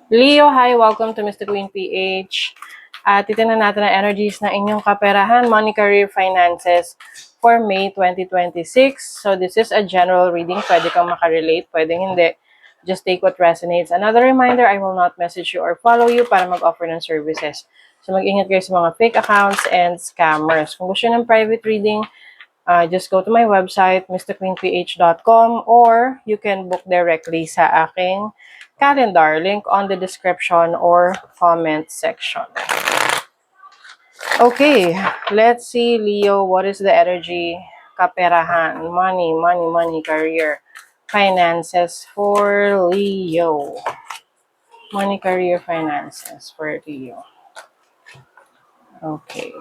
Leo, hi! Welcome to Mr. Queen PH. Titignan natin ang energies ng inyong kaperahan, money, career, finances for May 2026. So this is a general reading. Pwede kang makarelate, pwede hindi. Just take what resonates. Another reminder, I will not message you or follow you para mag-offer ng services. So mag-ingat kayo sa mga fake accounts and scammers. Kung gusto ng private reading, just go to my website, mrqueenph.com, or you can book directly sa aking calendar, link on the description or comment section. Okay, let's see, Leo, what is the energy, kaperahan, money, career, finances for Leo. Money, career, finances for Leo. Okay.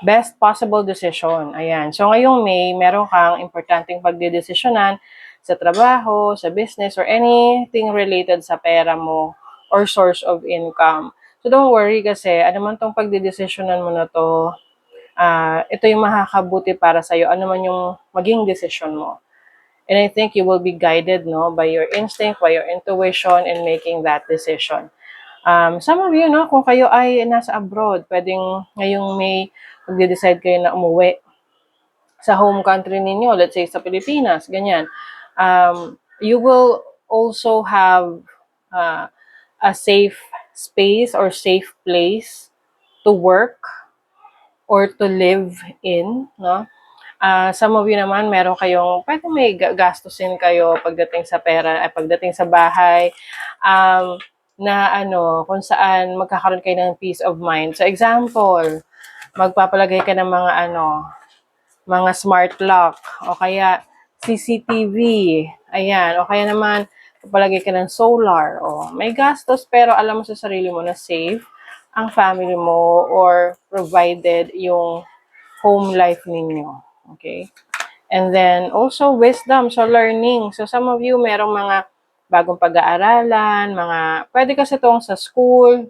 Best possible decision. Ayan. So, ngayong May, meron kang importanteng pagdedesisyonan sa trabaho, sa business, or anything related sa pera mo or source of income. So, don't worry kasi, ano man tong pagdedesisyonan mo na to, ito yung makakabuti para sa'yo. Ano man yung maging decision mo. And I think you will be guided, no, by your instinct, by your intuition in making that decision. Some of you, no, kung kayo ay nasa abroad, pwedeng ngayong May, magde-decide kayo na umuwi sa home country ninyo, let's say sa Pilipinas, ganyan. You will also have a safe space or safe place to work or to live in, no? Some of you naman, meron kayong, pwede may gastusin kayo pagdating sa pera, pagdating sa bahay, na kung saan magkakaroon kayo ng peace of mind. So example, magpapalagay ka ng mga smart lock, o kaya CCTV, ayan, o kaya naman, papalagay ka ng solar, o may gastos, pero alam mo sa sarili mo na safe ang family mo or provided yung home life ninyo. Okay? And then, also wisdom, so learning. So, some of you, merong mga bagong pag-aaralan, pwede kasi itong sa school,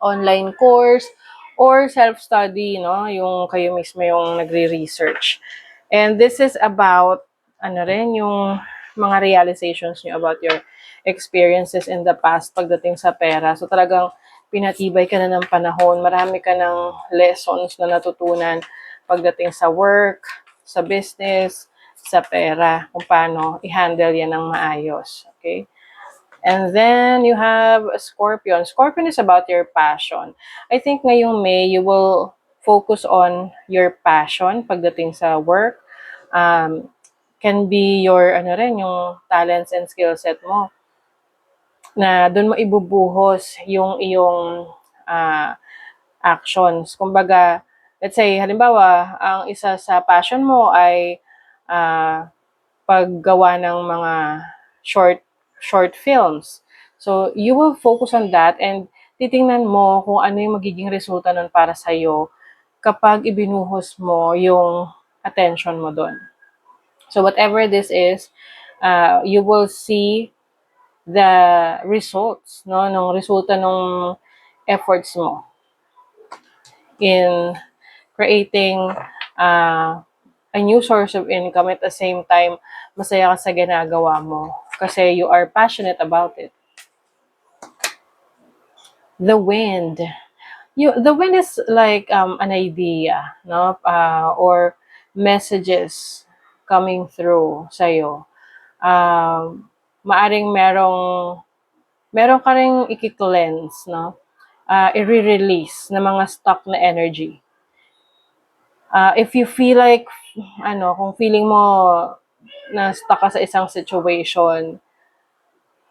online course, or self-study, no? Yung kayo mismo yung nagre-research. And this is about, yung mga realizations nyo about your experiences in the past pagdating sa pera. So, talagang pinatibay ka na ng panahon. Marami ka ng lessons na natutunan pagdating sa work, sa business, sa pera, kung paano i-handle yan ng maayos. Okay? And then you have Scorpion. Scorpion is about your passion. I think ngayong May, you will focus on your passion pagdating sa work. Can be your, yung talents and skill set mo. Na doon mo ibubuhos yung iyong actions. Kumbaga, let's say, halimbawa, ang isa sa passion mo ay paggawa ng mga short films. So, you will focus on that and titingnan mo kung ano yung magiging resulta nun para sa'yo kapag ibinuhos mo yung attention mo doon. So, whatever this is, you will see the results, no, nung resulta nung efforts mo in creating a new source of income. At the same time, masaya ka sa ginagawa mo kasi you are passionate about it. The wind. The wind is like an idea, no? Or messages coming through sa'yo. Maaring meron ka ring i-cleanse, no? I-release na mga stuck na energy. If you feel like, kung feeling mo na stuck ka sa isang situation,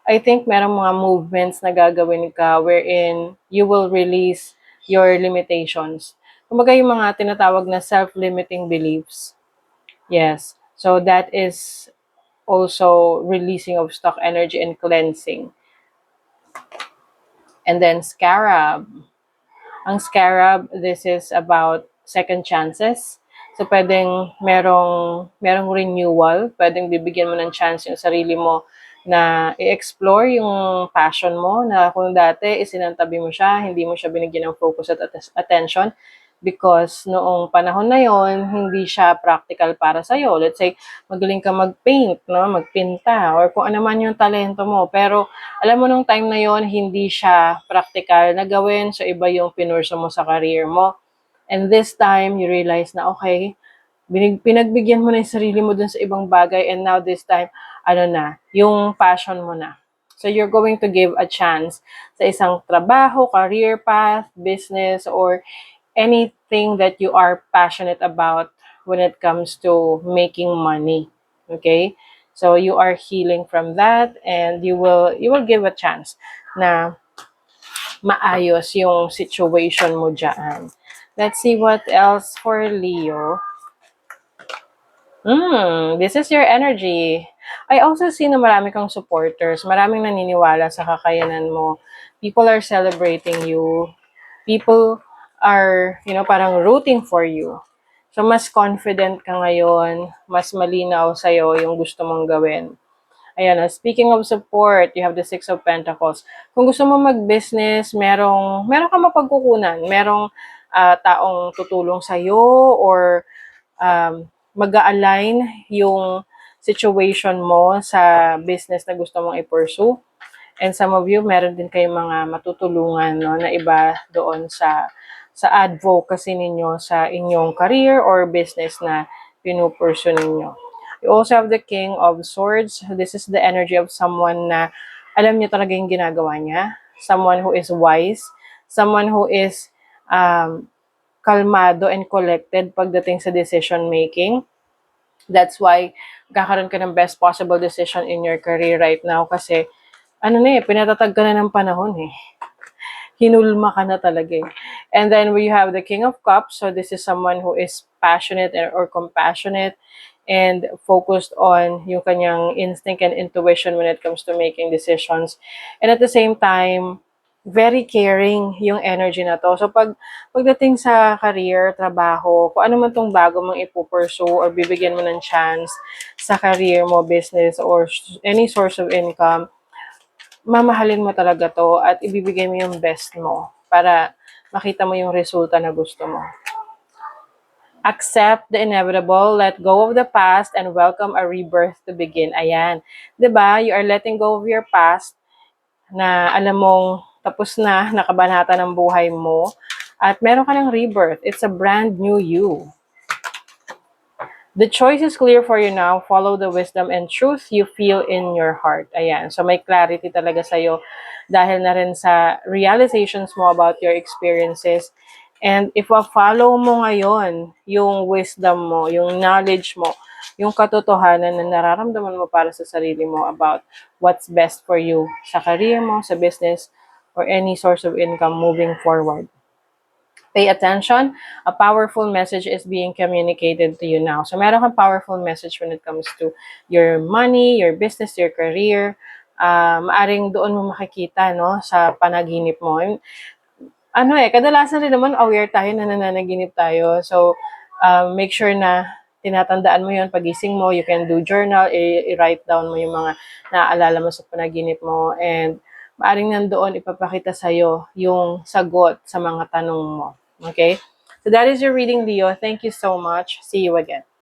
I think merong mga movements na gagawin ka wherein you will release your limitations. Kumbaga yung mga tinatawag na self-limiting beliefs. Yes. So that is also releasing of stuck energy and cleansing. And then Scarab. Ang Scarab, this is about second chances. So pwedeng merong renewal, pwedeng bibigyan mo ng chance yung sarili mo na i-explore yung passion mo na kung dati isinantabi mo siya, hindi mo siya binigyan ng focus at attention. because noong panahon na yon hindi siya practical para sa'yo. Let's say, magaling ka mag-paint, no? Magpinta, or kung ano man yung talento mo. Pero alam mo nung time na yon hindi siya practical na gawin, so iba yung pinurso mo sa career mo. And this time, you realize na okay, pinagbigyan mo na yung sarili mo dun sa ibang bagay, and now this time, yung passion mo na. So you're going to give a chance sa isang trabaho, career path, business, or anything that you are passionate about when it comes to making money. Okay? So you are healing from that, and you will give a chance na maayos yung situation mo dyan. Let's see what else for Leo. This is your energy. I also see na marami kang supporters. Maraming naniniwala sa kakayanan mo. People are celebrating you. People are, parang rooting for you. So, mas confident ka ngayon. Mas malinaw sa'yo yung gusto mong gawin. Ayan, speaking of support, you have the Six of Pentacles. Kung gusto mo mag-business, meron ka mapagkukunan. Merong taong tutulong sa'yo, or mag-a-align yung situation mo sa business na gusto mong i-pursue. And some of you, meron din kayong mga matutulungan, no, na iba doon sa advocacy ninyo sa inyong career or business na pinupursue ninyo. You also have the King of Swords. This is the energy of someone na alam niyo talaga yung ginagawa niya. Someone who is wise. Someone who is kalmado and collected pagdating sa decision making. That's why kakaroon ka ng best possible decision in your career right now, kasi pinatatag ka na ng panahon eh. Hinulma ka na talaga eh. And then we have the King of Cups. So this is someone who is passionate or compassionate and focused on yung kanyang instinct and intuition when it comes to making decisions. And at the same time, very caring yung energy na to. So pagdating sa career, trabaho, kung ano man tong bago mong ipupursue or bibigyan mo ng chance sa career mo, business, or any source of income, mamahalin mo talaga to at ibibigay mo yung best mo para makita mo yung resulta na gusto mo. Accept the inevitable, let go of the past, and welcome a rebirth to begin. Ayan. 'Di ba? You are letting go of your past na alam mong tapos na, nakabanata ng buhay mo, at meron ka ng rebirth. It's a brand new you. The choice is clear for you now. Follow the wisdom and truth you feel in your heart. Ayan. So may clarity talaga sa'yo dahil na rin sa realizations mo about your experiences. And if follow mo ngayon yung wisdom mo, yung knowledge mo, yung katotohanan na nararamdaman mo para sa sarili mo about what's best for you sa career mo, sa business, or any source of income moving forward. Pay attention. A powerful message is being communicated to you now. So, meron kang powerful message when it comes to your money, your business, your career. Maaring doon mo makikita, no, sa panaginip mo. Kadalasan rin naman aware tayo na nananaginip tayo. So, make sure na tinatandaan mo yun pagising mo. You can do journal, i-write down mo yung mga naaalala mo sa panaginip mo. And maaring nandoon ipapakita sa'yo yung sagot sa mga tanong mo. Okay? So that is your reading, Leo. Thank you so much. See you again.